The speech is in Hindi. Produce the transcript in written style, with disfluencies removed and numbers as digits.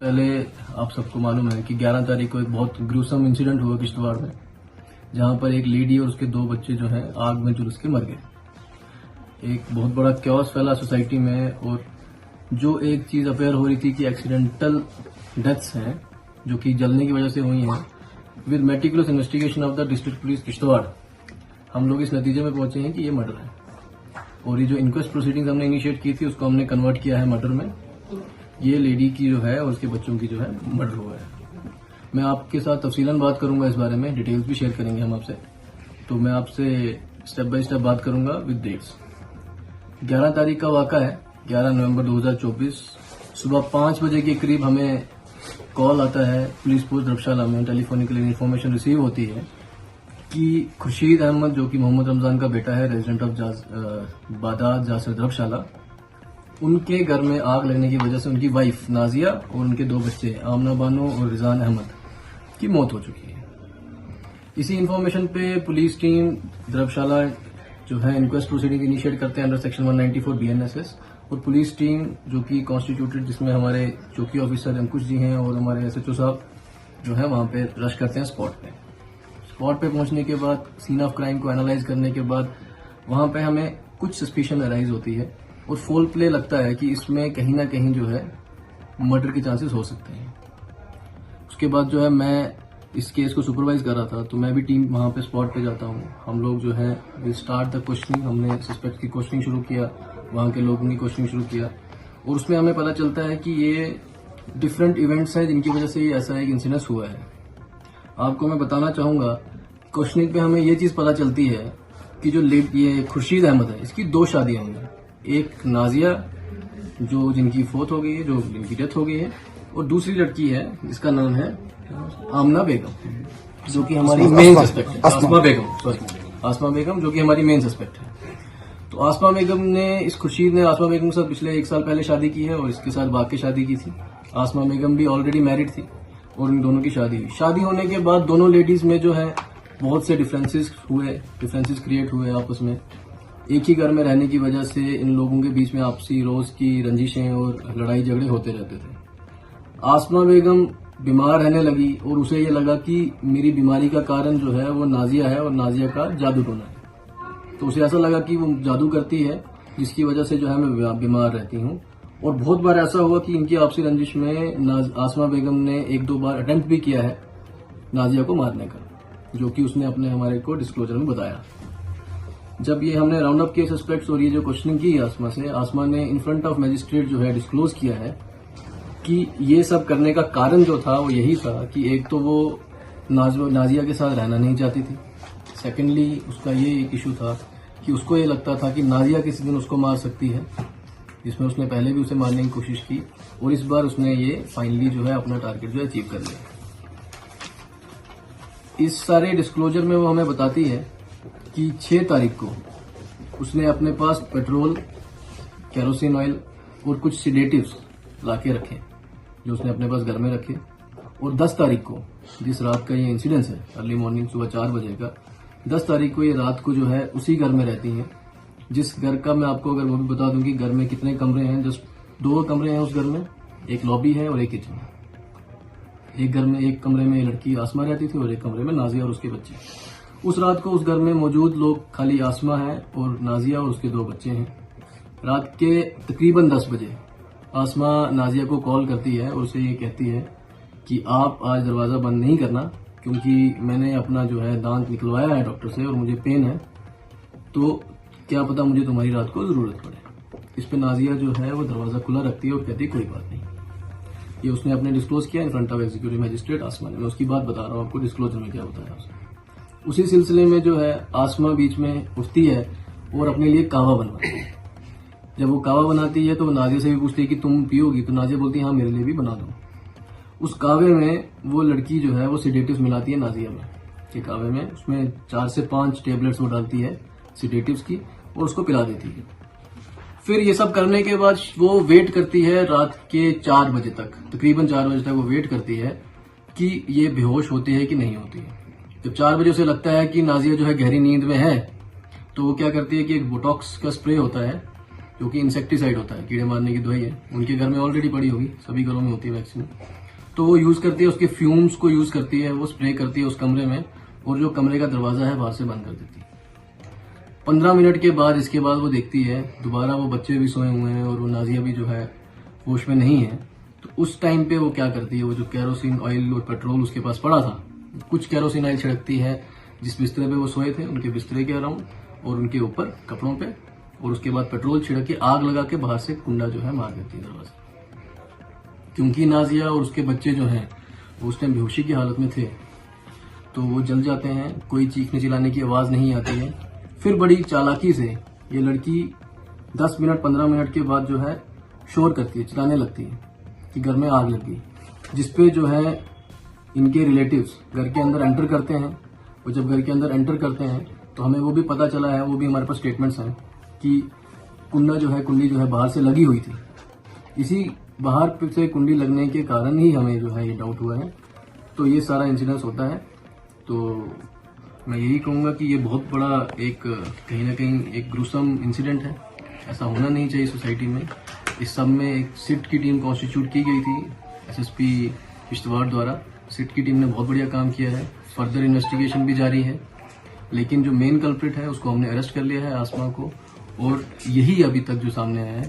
पहले आप सबको मालूम है कि 11 तारीख को एक बहुत ग्रूसम इंसिडेंट हुआ किश्तवाड़ में, जहां पर एक लेडी और उसके 2 बच्चे जो हैं आग में झुलस के मर गए। एक बहुत बड़ा क्योस फैला सोसाइटी में, और जो एक चीज अपेयर हो रही थी कि एक्सीडेंटल डेथ्स हैं जो कि जलने की वजह से हुई हैं, with meticulous investigation of the district police Kishtwar हम लोग इस नतीजे में पहुंचे हैं कि ये मर्डर है। और ये जो इंक्वेस्ट प्रोसीडिंग्स हमने इनिशिएट की थी उसको हमने कन्वर्ट किया है मर्डर में। ये लेडी की जो है और उसके बच्चों की जो है मर्डर हुआ है। मैं आपके साथ तफसीलन बात करूंगा इस बारे में, डिटेल्स भी शेयर करेंगे हम आपसे। तो मैं आपसे स्टेप बाय स्टेप बात करूंगा विद डेट्स। 11 तारीख का वाक़ा है, 11 नवंबर 2024 सुबह 5 बजे के करीब हमें कॉल आता है पुलिस पोस्ट धर्मशाला में। टेलीफोनिकली इन्फॉर्मेशन रिसीव होती है कि खुर्शीद अहमद, जो कि मोहम्मद रमजान का बेटा है, रेजिडेंट ऑफ बादात जासर धर्मशाला, उनके घर में आग लगने की वजह से उनकी वाइफ नाजिया और उनके 2 बच्चे आमना बानो और रिजान अहमद की मौत हो चुकी है। इसी इन्फॉर्मेशन पे पुलिस टीम धर्मशाला जो है इंक्वेस्ट प्रोसीडिंग इनिशिएट करते हैं अंडर सेक्शन 194 BNSS, और पुलिस टीम जो कि कॉन्स्टिट्यूटेड, जिसमें हमारे चौकी ऑफिसर अंकुश जी हैं और हमारे SHO साहब जो है वहां पे रश करते हैं स्पॉट पे। स्पॉट पे पहुंचने के बाद सीन ऑफ क्राइम को एनालाइज करने के बाद वहां पे हमें कुछ सस्पिशन अराइज होती है और फोल प्ले लगता है कि इसमें कहीं ना कहीं जो है मर्डर के चांसेस हो सकते हैं। उसके बाद जो है मैं इस केस को सुपरवाइज कर रहा था, तो मैं भी टीम वहां पे स्पॉट पे जाता हूँ। हम लोग जो है वी स्टार्ट द क्वेश्चनिंग, हमने सस्पेक्ट की क्वेश्चनिंग शुरू किया, वहां के लोगों की क्वेश्चनिंग शुरू किया, और उसमें हमें पता चलता है कि ये डिफरेंट इवेंट्स हैं जिनकी वजह से ये ऐसा एक इंसिडेंस हुआ है। आपको मैं बताना चाहूंगा, क्वेश्चनिंग पे हमें ये चीज पता चलती है कि जो ये खुर्शीद अहमद है, इसकी 2 शादियां हुई हैं। एक नाजिया जो जिनकी फोत हो गई है, जो जिनकी डेथ हो गई है, और दूसरी लड़की है जिसका नाम है आमना बेगम, जो कि हमारी मेन सस्पेक्ट है। आसमा बेगम जो कि हमारी मेन सस्पेक्ट है। तो आसमा बेगम ने, इस खुर्शीद ने आसमा बेगम के साथ पिछले 1 साल पहले शादी की है और इसके साथ बाकी शादी की थी। आसमा बेगम भी ऑलरेडी मैरिड थी और इन दोनों की शादी हुई। शादी होने के बाद दोनों लेडीज में जो है बहुत से डिफरेंसेस क्रिएट हुए आपस में। एक ही घर में रहने की वजह से इन लोगों के बीच में आपसी रोज की रंजिशें और लड़ाई झगड़े होते रहते थे। आसमा बेगम बीमार रहने लगी और उसे ये लगा कि मेरी बीमारी का कारण जो है वो नाजिया है और नाजिया का जादू टोना है। तो उसे ऐसा लगा कि वो जादू करती है, जिसकी वजह से जो है मैं बीमार रहती हूँ। और बहुत बार ऐसा हुआ कि इनकी आपसी रंजिश में आसमा बेगम ने 1-2 बार अटेम्प्ट भी किया है नाजिया को मारने का, जो कि उसने अपने हमारे को डिस्क्लोजर में बताया। जब ये हमने राउंड अप किए सस्पेक्ट्स और ये जो क्वेश्चनिंग की आसमा से, आसमा ने इन फ्रंट ऑफ मजिस्ट्रेट जो है डिस्क्लोज किया है कि ये सब करने का कारण जो था वो यही था कि एक तो वो नाजिया के साथ रहना नहीं चाहती थी। सेकेंडली उसका ये एक इशू था कि उसको ये लगता था कि नाजिया किसी दिन उसको मार सकती है, जिसमें उसने पहले भी उसे मारने की कोशिश की, और इस बार उसने ये फाइनली जो है अपना टारगेट जो है अचीव कर लिया। इस सारे डिस्क्लोजर में वो हमें बताती है कि 6 तारीख को उसने अपने पास पेट्रोल, केरोसिन ऑयल और कुछ सिडेटिव्स लाके रखे, जो उसने अपने पास घर में रखे। और 10 तारीख को, जिस रात का ये इंसिडेंस है, अर्ली मॉर्निंग सुबह 4 बजे का, 10 तारीख को ये रात को जो है उसी घर में रहती हैं, जिस घर का मैं आपको अगर वो भी बता दूं कि घर में कितने कमरे हैं। जस्ट 2 कमरे हैं उस घर में, एक लॉबी है और एक किचन। एक घर में, एक कमरे में लड़की आसमा रहती थी और एक कमरे में नाजिया और उसके बच्चे। उस रात को उस घर में मौजूद लोग खाली आसमा है और नाजिया और उसके 2 बच्चे हैं। रात के तकरीबन 10 बजे आसमा नाजिया को कॉल करती है और उसे ये कहती है कि आप आज दरवाजा बंद नहीं करना, क्योंकि मैंने अपना जो है दांत निकलवाया है डॉक्टर से और मुझे पेन है, तो क्या पता मुझे तुम्हारी रात को जरूरत पड़े। इस पे नाजिया जो है वो दरवाजा खुला रखती है और कहती है कोई बात नहीं। ये उसने अपने डिस्क्लोज किया in front of executive magistrate Asma ने। मैं उसकी बात बता रहा हूँ आपको, डिस्क्लोजर में क्या बताया उसने। उसी सिलसिले में जो है आसमा बीच में उठती है और अपने लिए कावा बनवाती है। जब वो कावा बनाती है तो वो नाजिया से भी पूछती है कि तुम पियोगी, तो नाजिया बोलती है हाँ मेरे लिए भी बना दो। उस कावे में वो लड़की जो है वो सिडेटिव्स मिलाती है नाजिया में के कावे में। उसमें 4 से 5 टेबलेट्स वो डालती है सिडेटिव्स की और उसको पिला देती है। फिर ये सब करने के बाद वो वेट करती है रात के 4 बजे तक, तकरीबन 4 बजे तक वो वेट करती है कि ये बेहोश होती है कि नहीं होती है। जब 4 बजे उसे लगता है कि नाजिया जो है गहरी नींद में है, तो वो क्या करती है कि एक बोटॉक्स का स्प्रे होता है जो कि इंसेक्टिसाइड होता है, कीड़े मारने की दवाई है। उनके घर में ऑलरेडी पड़ी होगी, सभी घरों में होती है वैक्सीन। तो वो यूज करती है, उसके फ्यूम्स को यूज करती है, वो स्प्रे करती है उस कमरे में, और जो कमरे का दरवाजा है बाहर से बंद कर देती है। 15 मिनट के बाद इसके बाद वो देखती है दोबारा वो बच्चे भी सोए हुए हैं और वो नाजिया भी जो है होश में नहीं है। तो उस टाइम पे वो क्या करती है, वो जो कैरोसिन ऑयल और पेट्रोल उसके पास पड़ा था, कुछ कैरोसिन ऑयल छिड़कती है जिस बिस्तरे पे वो सोए थे उनके बिस्तरे के अराउंड और उनके ऊपर कपड़ों पे, और उसके बाद पेट्रोल छिड़क के आग लगा के बाहर से कुंडा जो है मार देती है दरवाजा। क्योंकि नाजिया और उसके बच्चे जो हैं वो उस टाइम बेहोशी की हालत में थे, तो वो जल जाते हैं, कोई चीखने चिल्लाने की आवाज नहीं आती है। फिर बड़ी चालाकी से ये लड़की 10 मिनट 15 मिनट के बाद जो है शोर करती है, चिल्लाने लगती है कि घर में आग लग गई, जिसपे जो है इनके रिलेटिव्स घर के अंदर एंटर करते हैं। और जब घर के अंदर एंटर करते हैं तो हमें वो भी पता चला है, वो भी हमारे पास स्टेटमेंट्स हैं कि कुंडी जो है बाहर से लगी हुई थी। इसी बाहर से कुंडी लगने के कारण ही हमें जो है ये डाउट हुआ है। तो ये सारा इंसिडेंस होता है। तो मैं यही कहूँगा कि ये बहुत बड़ा एक कहीं ना कहीं एक ग्रुसम इंसिडेंट है, ऐसा होना नहीं चाहिए सोसाइटी में। इस सब में एक सिट की टीम कॉन्स्टिट्यूट की गई थी एसएसपी किश्तवाड़ द्वारा। सिट की टीम ने बहुत बढ़िया काम किया है, फर्दर इन्वेस्टिगेशन भी जारी है, लेकिन जो मेन कल्प्रिट है उसको हमने अरेस्ट कर लिया है, आसमा को, और यही अभी तक जो सामने आया है।